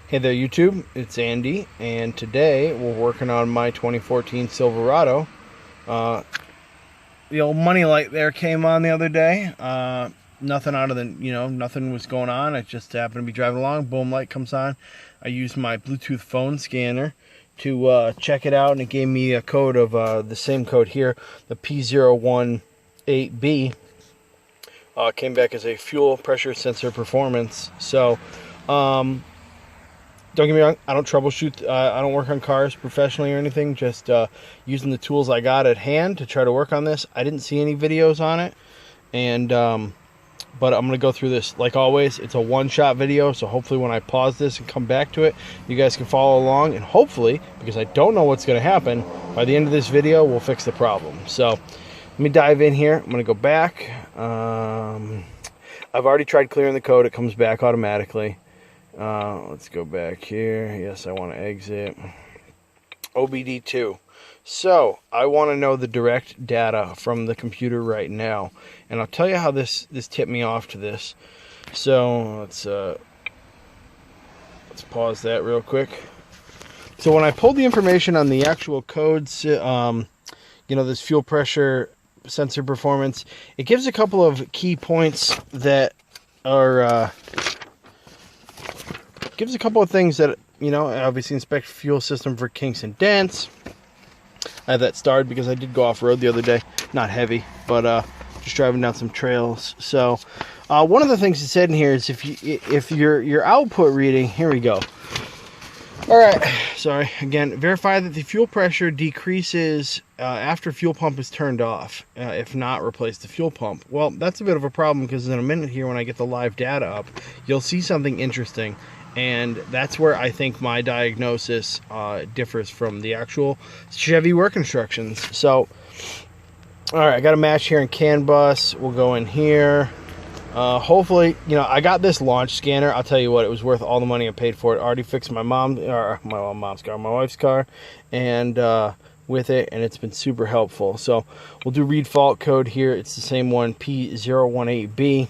Hey there YouTube, it's Andy, and today we're working on my 2014 Silverado. The old money light there came on the other day. Nothing out of the, nothing was going on. I just happened to be driving along, boom, light comes on. I used my Bluetooth phone scanner to check it out, and it gave me a code of the same code here, the P018B. Came back as a fuel pressure sensor performance. So, don't get me wrong, I don't troubleshoot, I don't work on cars professionally or anything, just using the tools I got at hand to try to work on this. I didn't see any videos on it, and but I'm going to go through this. Like always, it's a one-shot video, so hopefully when I pause this and come back to it, you guys can follow along, and hopefully, because I don't know what's going to happen, by the end of this video, we'll fix the problem. So, let me dive in here. I'm going to go back. I've already tried clearing the code. It comes back automatically. Let's go back here. Yes, I want to exit. OBD2. So, I want to know the direct data from the computer right now. And I'll tell you how this tipped me off to this. So, let's pause that real quick. So, when I pulled the information on the actual codes, this fuel pressure sensor performance, it gives a couple of key points that are... gives a couple of things that, obviously inspect fuel system for kinks and dents. I have that starred because I did go off-road the other day. Not heavy, but just driving down some trails. So, one of the things it said in here is if your output reading, here we go. All right, sorry, again, verify that the fuel pressure decreases after fuel pump is turned off. If not, replace the fuel pump. Well, that's a bit of a problem because in a minute here when I get the live data up, you'll see something interesting. And that's where I think my diagnosis differs from the actual Chevy work instructions. So, all right, I got a match here in CAN bus. We'll go in here. Hopefully, I got this launch scanner. I'll tell you what, it was worth all the money I paid for it. I already fixed my wife's car, and with it, and it's been super helpful. So we'll do read fault code here. It's the same one, P018B.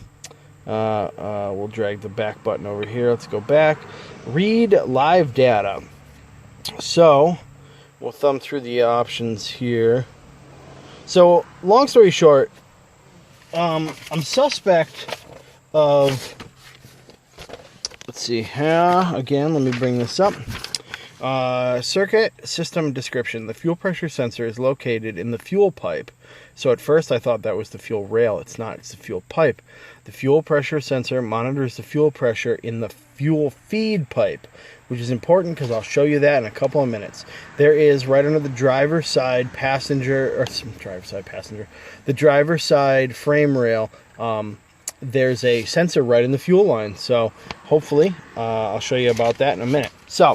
We'll drag the back button over here. Let's go back. Read live data. So, we'll thumb through the options here. So, long story short, I'm suspect of, let's see, again, let me bring this up. Circuit system description. The fuel pressure sensor is located in the fuel pipe. So at first I thought that was the fuel rail. It's not, it's the fuel pipe. The fuel pressure sensor monitors the fuel pressure in the fuel feed pipe, which is important because I'll show you that in a couple of minutes. There is right under the driver's side the driver's side frame rail, there's a sensor right in the fuel line. So hopefully I'll show you about that in a minute. So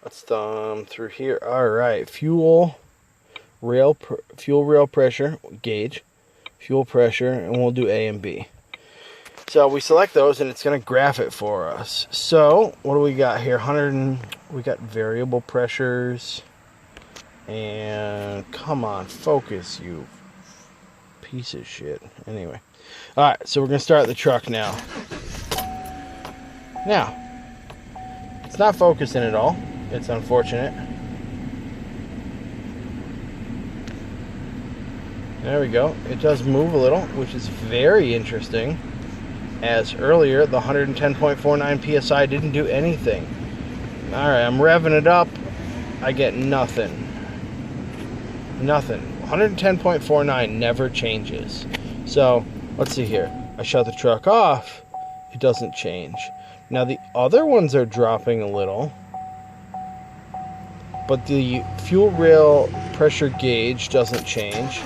let's thumb through here. All right, fuel rail pressure gauge, fuel pressure, and we'll do A and B. So we select those, and it's going to graph it for us. So what do we got here? We got variable pressures, and come on, focus, you piece of shit. Anyway, all right. So we're going to start the truck now. Now, it's not focusing at all. It's unfortunate. There we go. It does move a little, which is very interesting. As earlier, the 110.49 PSI didn't do anything. Alright, I'm revving it up. I get nothing. Nothing. 110.49 never changes. So, let's see here. I shut the truck off. It doesn't change. Now, the other ones are dropping a little. But the fuel rail pressure gauge doesn't change.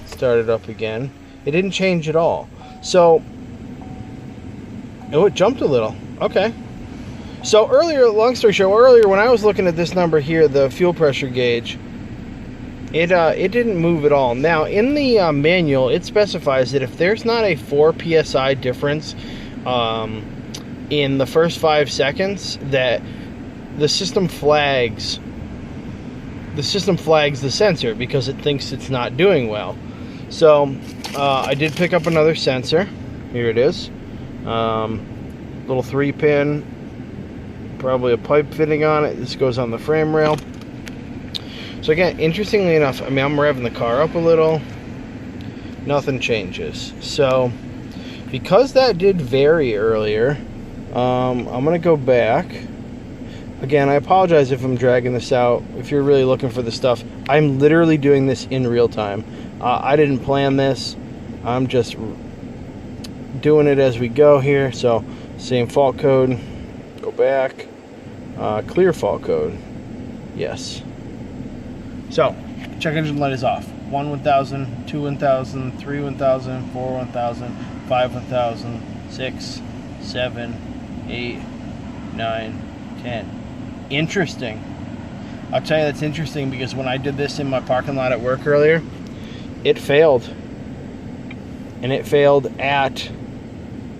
Start it up again. It didn't change at all. So, oh, it jumped a little. Okay. So earlier, long story short, earlier when I was looking at this number here, the fuel pressure gauge, it didn't move at all. Now, in the manual, it specifies that if there's not a 4 PSI difference in the first 5 seconds, that the system flags the sensor because it thinks it's not doing well. So I did pick up another sensor. Here it is. Little 3-pin probably a pipe fitting on it. This goes on the frame rail. So again, interestingly enough, I mean, I'm revving the car up a little. Nothing changes. So because that did vary earlier, I'm gonna go back. Again, I apologize if I'm dragging this out. If you're really looking for the stuff, I'm literally doing this in real time. I didn't plan this. I'm just doing it as we go here. So same fault code, go back, clear fault code, yes. So check engine light is off. 1 1000, 2 1000, 3 1000, 4 1000, 5 1000, 6, 7, 8, 9, 10. Interesting. I'll tell you that's interesting because when I did this in my parking lot at work earlier, it failed. And it failed at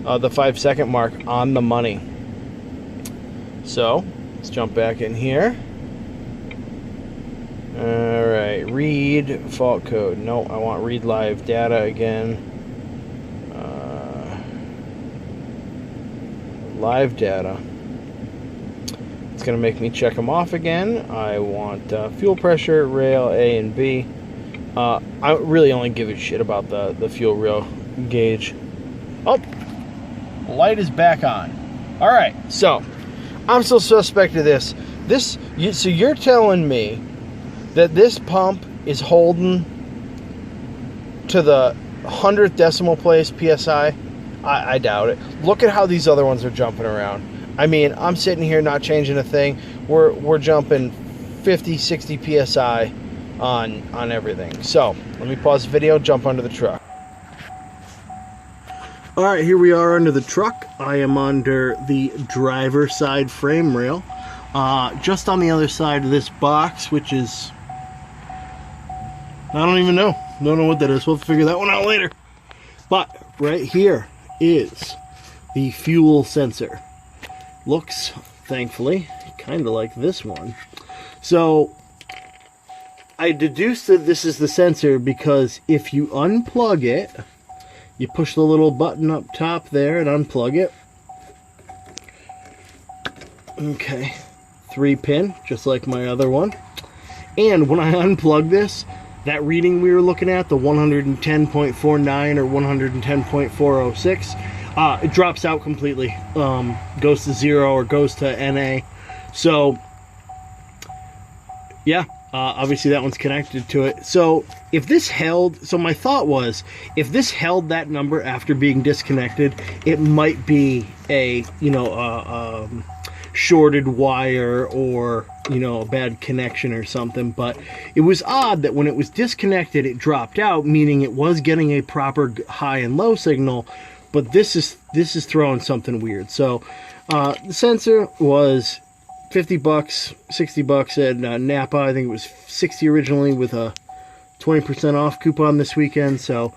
the 5-second mark on the money. So let's jump back in here. Alright, read fault code. No, I want read live data again. Live data. It's going to make me check them off again. I want fuel pressure, rail A and B. I really only give a shit about the fuel rail gauge. Oh, light is back on. Alright, so I'm still suspect of this. So you're telling me that this pump is holding to the 100th decimal place PSI? I doubt it. Look at how these other ones are jumping around. I mean, I'm sitting here not changing a thing. We're jumping 50, 60 PSI on everything. So let me pause the video, jump under the truck. All right, here we are under the truck. I am under the driver's side frame rail. Just on the other side of this box, which is, I don't even know. Don't know what that is. We'll figure that one out later. But right here is the fuel sensor. Looks, thankfully, kind of like this one. So I deduced that this is the sensor because if you unplug it, you push the little button up top there and unplug it. Okay, 3-pin, just like my other one. And when I unplug this, that reading we were looking at, the 110.49 or 110.406, it drops out completely. Goes to 0 or goes to NA. So, yeah, obviously that one's connected to it. So if this held, so my thought was, if this held that number after being disconnected, it might be a, shorted wire or, a bad connection or something. But it was odd that when it was disconnected, it dropped out, meaning it was getting a proper high and low signal. But this is throwing something weird. So the sensor was $50, $60 at Napa. I think it was $60 originally with a 20% off coupon this weekend. So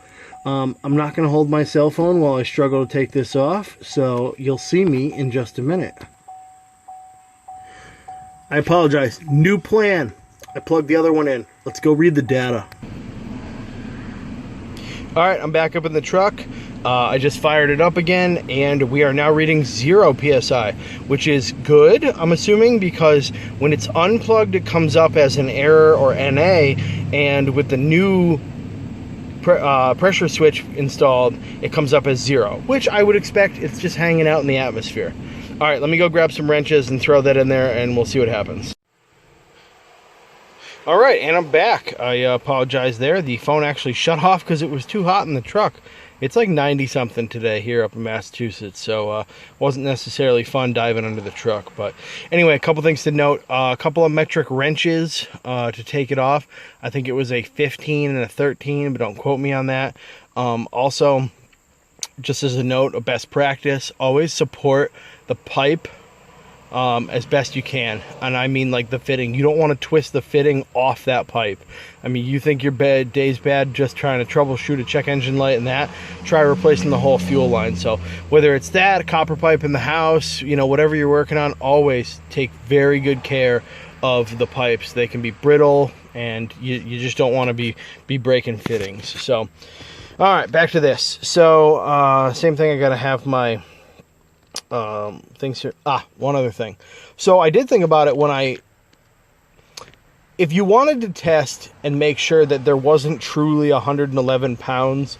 I'm not going to hold my cell phone while I struggle to take this off. So you'll see me in just a minute. I apologize. New plan. I plugged the other one in. Let's go read the data. All right, I'm back up in the truck. I just fired it up again, and we are now reading 0 PSI, which is good, I'm assuming, because when it's unplugged, it comes up as an error or NA, and with the new pressure switch installed, it comes up as 0, which I would expect it's just hanging out in the atmosphere. All right, let me go grab some wrenches and throw that in there, and we'll see what happens. All right, and I'm back. I apologize there. The phone actually shut off because it was too hot in the truck. It's like 90-something today here up in Massachusetts, so wasn't necessarily fun diving under the truck. But anyway, a couple things to note. A couple of metric wrenches to take it off. I think it was a 15 and a 13, but don't quote me on that. Also, just as a note, a best practice, always support the pipe as best you can. And I mean like the fitting. You don't want to twist the fitting off that pipe. I mean, you think your day's bad just trying to troubleshoot a check engine light and that, try replacing the whole fuel line. So whether it's that, a copper pipe in the house, whatever you're working on, always take very good care of the pipes. They can be brittle, and you just don't want to be breaking fittings. So all right, back to this. So same thing, I gotta have my things here. One other thing. So I did think about it when if you wanted to test and make sure that there wasn't truly 111 pounds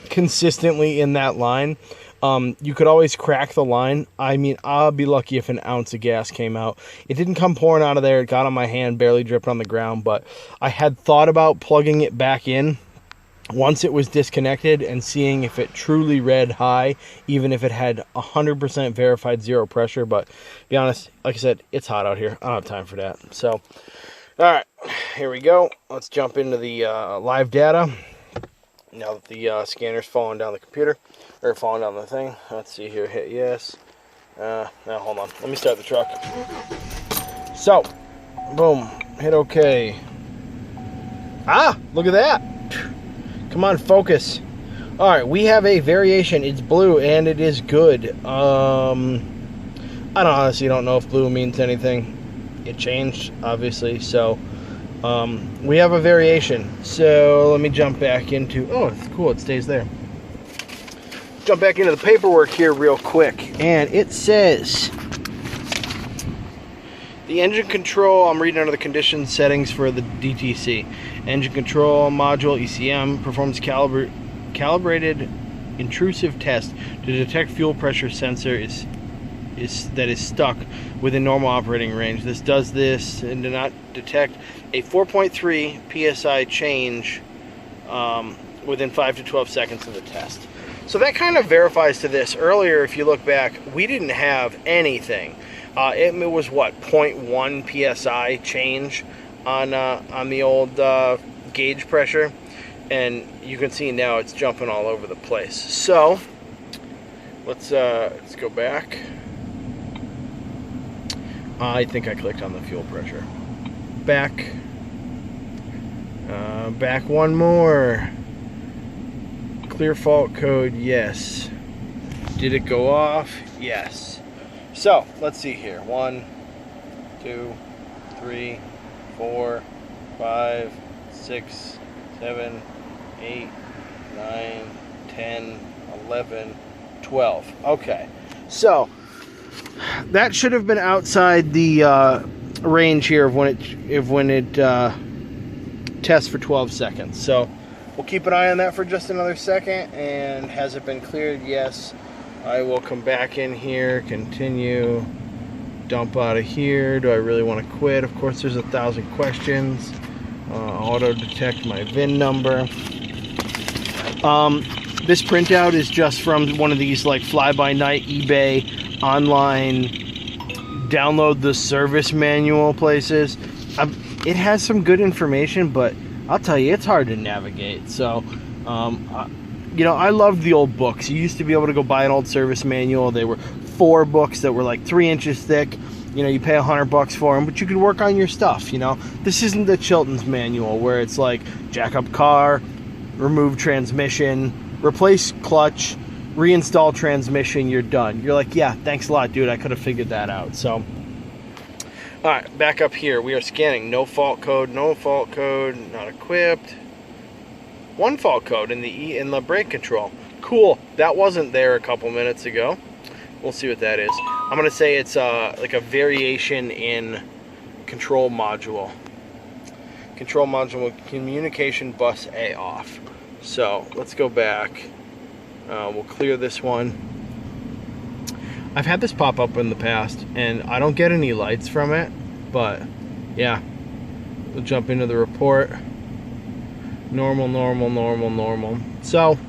consistently in that line, you could always crack the line. I mean, I'll be lucky if an ounce of gas came out. It didn't come pouring out of there. It got on my hand, barely dripped on the ground, but I had thought about plugging it back in once it was disconnected and seeing if it truly read high, even if it had 100% verified zero pressure. But to be honest, like I said, it's hot out here. I don't have time for that. So, all right, here we go. Let's jump into the live data. Now that the scanner's falling down the computer, or falling down the thing. Let's see here, hit yes. Now hold on, let me start the truck. So, boom, hit okay. Look at that. Come on, focus. All right, we have a variation. It's blue, and it is good. I honestly don't know if blue means anything. It changed, obviously, so we have a variation. So let me jump back into, oh, it's cool, it stays there. Jump back into the paperwork here real quick, and it says the engine control, I'm reading under the condition settings for the DTC. Engine control module, ECM, performs calibrated intrusive test to detect fuel pressure sensor that is stuck within normal operating range. This does this and do not detect a 4.3 psi change within 5 to 12 seconds of the test. So that kind of verifies to this. Earlier, if you look back, we didn't have anything. It was what, 0.1 psi change on the old gauge pressure, and you can see now it's jumping all over the place. So let's go back. I think I clicked on the fuel pressure. Back one more. Clear fault code, yes. Did it go off? Yes. So let's see here. 1, 2, 3, 4, 5, 6, 7, 8, 9, 10, 11, 12. Okay, so that should have been outside the range here of when it tests for 12 seconds. So we'll keep an eye on that for just another second. And has it been cleared? Yes. I will come back in here, continue, dump out of here. Do I really want to quit? Of course, there's 1,000 questions. Auto detect my VIN number. This printout is just from one of these like fly-by-night eBay online download the service manual places. It has some good information, but I'll tell you, it's hard to navigate. So, you know, I loved the old books. You used to be able to go buy an old service manual. They were 4 books that were like 3 inches thick. You know, you pay $100 for them, but you could work on your stuff, you know. This isn't the Chilton's manual where it's like jack up car, remove transmission, replace clutch, reinstall transmission, you're done. You're like, yeah, thanks a lot, dude. I could have figured that out. So, all right, back up here. We are scanning. No fault code, not equipped. 1 fault code in the brake control. Cool. That wasn't there a couple minutes ago. We'll see what that is. I'm gonna say it's like a variation in control module. Control module with communication bus A off. So let's go back. We'll clear this one. I've had this pop up in the past, and I don't get any lights from it, but yeah. We'll jump into the report. Normal, normal, normal, normal. So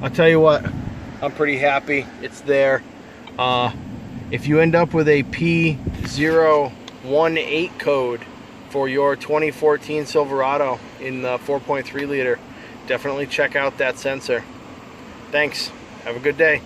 I'll tell you what, I'm pretty happy it's there. If you end up with a P018 code for your 2014 Silverado in the 4.3 liter, definitely check out that sensor. Thanks. Have a good day.